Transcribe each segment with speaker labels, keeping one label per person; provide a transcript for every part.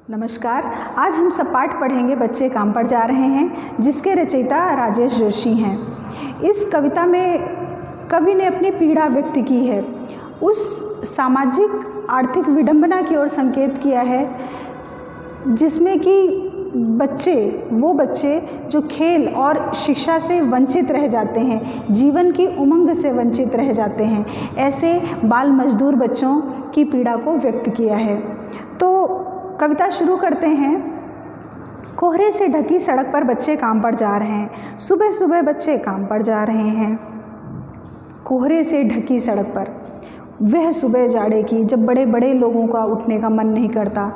Speaker 1: नमस्कार। आज हम सब पाठ पढ़ेंगे बच्चे काम पर जा रहे हैं, जिसके रचयिता राजेश जोशी हैं। इस कविता में कवि ने अपनी पीड़ा व्यक्त की है, उस सामाजिक आर्थिक विडंबना की ओर संकेत किया है जिसमें कि वो बच्चे जो खेल और शिक्षा से वंचित रह जाते हैं, जीवन की उमंग से वंचित रह जाते हैं, ऐसे बाल मजदूर बच्चों की पीड़ा को व्यक्त किया है। तो कविता शुरू करते हैं। कोहरे से ढकी सड़क पर बच्चे काम पर जा रहे हैं। सुबह सुबह बच्चे काम पर जा रहे हैं। कोहरे से ढकी सड़क पर, वह सुबह जाड़े की जब बड़े बड़े लोगों का उठने का मन नहीं करता,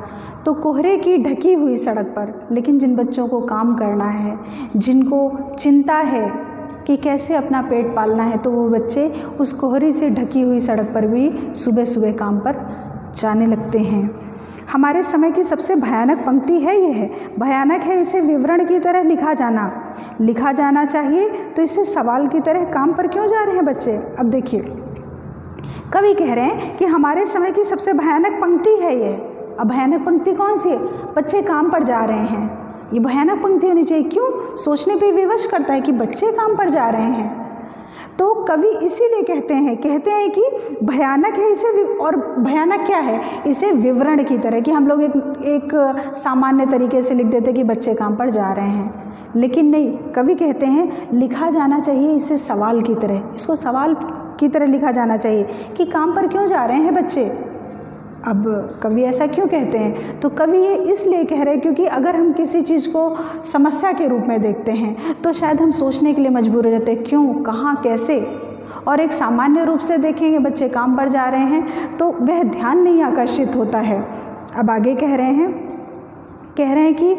Speaker 1: तो कोहरे की ढकी हुई सड़क पर, लेकिन जिन बच्चों को काम करना है, जिनको चिंता है कि कैसे अपना पेट पालना है, तो वो बच्चे उस कोहरे से ढकी हुई सड़क पर भी सुबह सुबह काम पर जाने लगते हैं। हमारे समय की सबसे भयानक पंक्ति है यह। भयानक है इसे विवरण की तरह लिखा जाना चाहिए, तो इसे सवाल की तरह काम पर क्यों जा रहे हैं बच्चे। अब देखिए, कवि कह रहे हैं कि हमारे समय की सबसे भयानक पंक्ति है यह। अब भयानक पंक्ति कौन सी है? बच्चे काम पर जा रहे हैं, ये भयानक पंक्ति होनी चाहिए। क्यों? सोचने पे विवश करता है कि बच्चे काम पर जा रहे हैं। तो कवि इसीलिए कहते हैं कि भयानक है इसे, और भयानक क्या है? इसे विवरण की तरह, कि हम लोग एक सामान्य तरीके से लिख देते कि बच्चे काम पर जा रहे हैं, लेकिन नहीं, कवि कहते हैं लिखा जाना चाहिए इसे सवाल की तरह। इसको सवाल की तरह लिखा जाना चाहिए कि काम पर क्यों जा रहे हैं बच्चे। अब कवि ऐसा क्यों कहते हैं? तो कवि ये इसलिए कह रहे हैं क्योंकि अगर हम किसी चीज़ को समस्या के रूप में देखते हैं तो शायद हम सोचने के लिए मजबूर हो जाते हैं, क्यों, कहाँ, कैसे। और एक सामान्य रूप से देखेंगे बच्चे काम पर जा रहे हैं तो वह ध्यान नहीं आकर्षित होता है। अब आगे कह रहे हैं कि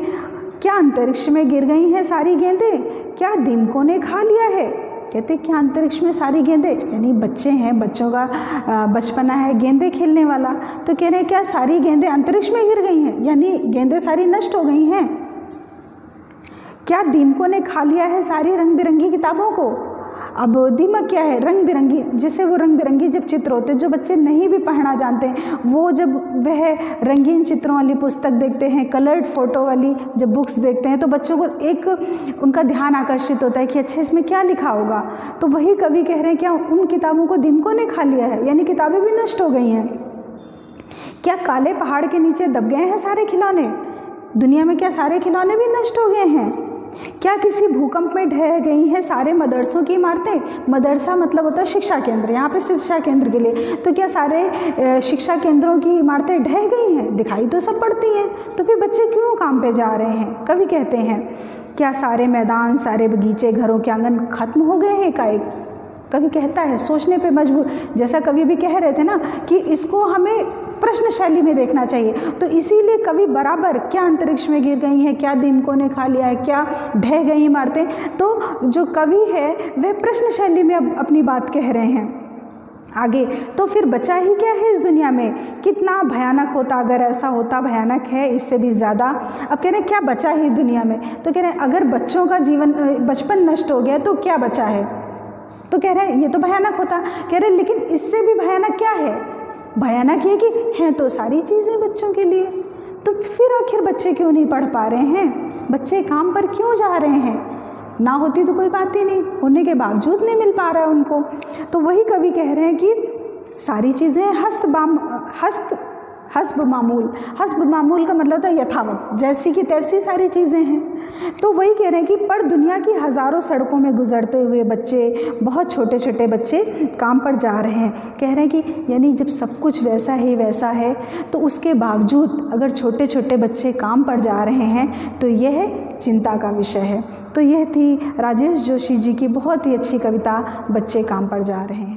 Speaker 1: क्या अंतरिक्ष में गिर गई हैं सारी गेंदें, क्या दीमकों ने खा लिया है। कहते हैं क्या अंतरिक्ष में सारी गेंदें, यानी बच्चे हैं, बच्चों का बचपना है, गेंदें खेलने वाला। तो कह रहे हैं क्या सारी गेंदें अंतरिक्ष में गिर गई हैं, यानी गेंदें सारी नष्ट हो गई हैं। क्या दीमकों ने खा लिया है सारी रंग बिरंगी किताबों को। अब दीमक क्या है? रंग बिरंगी, जिससे वो रंग बिरंगी जब चित्र होते हैं, जो बच्चे नहीं भी पढ़ना जानते हैं, वो जब वह रंगीन चित्रों वाली पुस्तक देखते हैं, कलर्ड फोटो वाली जब बुक्स देखते हैं, तो बच्चों को एक उनका ध्यान आकर्षित होता है कि अच्छा इसमें क्या लिखा होगा। तो वही कवि कह रहे हैं क्या उन किताबों को दीमकों ने खा लिया है, यानी किताबें भी नष्ट हो गई हैं। क्या काले पहाड़ के नीचे दब गए हैं सारे खिलौने, दुनिया में क्या सारे खिलौने भी नष्ट हो गए हैं। क्या किसी भूकंप में ढह गई हैं सारे मदरसों की इमारतें। मदरसा मतलब होता है शिक्षा केंद्र, यहाँ पे शिक्षा केंद्र के लिए। तो क्या सारे शिक्षा केंद्रों की इमारतें ढह गई हैं? दिखाई तो सब पड़ती हैं, तो फिर बच्चे क्यों काम पे जा रहे हैं। कवि कहते हैं क्या सारे मैदान, सारे बगीचे, घरों के आंगन खत्म हो गए हैं एकाएक। कवि कहता है, सोचने पे मजबूर, जैसा कवि भी कह रहे थे ना कि इसको हमें प्रश्न शैली में देखना चाहिए। तो इसीलिए कवि बराबर क्या अंतरिक्ष में गिर गई हैं, क्या दीमकों ने खा लिया है, क्या ढह गई इमारतें, तो जो कवि है वह प्रश्न शैली में अब अपनी बात कह रहे हैं। आगे तो फिर बचा ही क्या है इस दुनिया में, कितना भयानक होता अगर ऐसा होता, भयानक है इससे भी ज़्यादा। अब कह रहे हैं क्या बचा ही दुनिया में, तो कह रहे हैं अगर बच्चों का जीवन, बचपन नष्ट हो गया तो क्या बचा है। तो कह रहे हैं ये तो भयानक होता। कह रहे हैं लेकिन इससे भी भयानक क्या है, भयानक ये कि हैं तो सारी चीज़ें बच्चों के लिए, तो फिर आखिर बच्चे क्यों नहीं पढ़ पा रहे हैं, बच्चे काम पर क्यों जा रहे हैं। ना होती तो कोई बात ही नहीं, होने के बावजूद नहीं मिल पा रहा है उनको। तो वही कवि कह रहे हैं कि सारी चीज़ें हस्ब मामूल का मतलब था यथावत, जैसी की तैसी सारी चीज़ें हैं। तो वही कह रहे हैं कि पर दुनिया की हज़ारों सड़कों में गुजरते हुए बच्चे, बहुत छोटे छोटे बच्चे काम पर जा रहे हैं। कह रहे हैं कि यानी जब सब कुछ वैसा ही वैसा है, तो उसके बावजूद अगर छोटे छोटे बच्चे काम पर जा रहे हैं तो यह चिंता का विषय है। तो यह थी राजेश जोशी जी की बहुत ही अच्छी कविता, बच्चे काम पर जा रहे हैं।